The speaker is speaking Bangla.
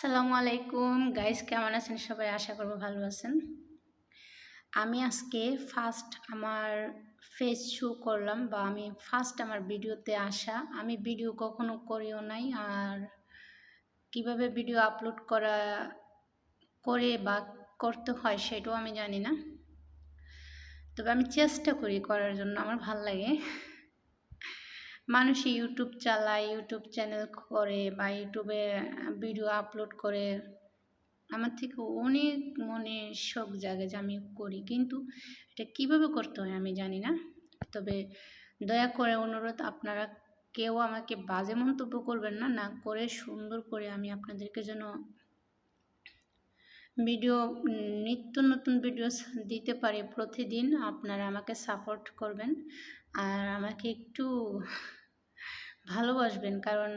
আসসালামু আলাইকুম গাইস, কেমন আছেন সবাই? আশা করব ভালো আছেন। আমি আজকে ফার্স্ট আমার ফেস শো করলাম, বা আমি ফার্স্ট আমার ভিডিওতে আসা। আমি ভিডিও কখনো করিও নাই, আর কিভাবে ভিডিও আপলোড করে বা করতে হয় সেটাও আমি জানি না। তবে আমি চেষ্টা করি করার জন্য, আমার ভাল লাগে। মানুষ ইউটিউব চালায়, ইউটিউব চ্যানেল করে বা ইউটিউবে ভিডিও আপলোড করে, আমার থেকে অনেক মনে শখ জাগে যে আমি করি, কিন্তু এটা কিভাবে করতে হয় আমি জানি না। তবে দয়া করে অনুরোধ, আপনারা কেউ আমাকে বাজে মন্তব্য করবেন না, না করে সুন্দর করে আমি আপনাদেরকে যেন ভিডিও নিত্য নতুন ভিডিও দিতে পারি প্রতিদিন। আপনারা আমাকে সাপোর্ট করবেন আর আমাকে একটু ভালোবাসবেন, কারণ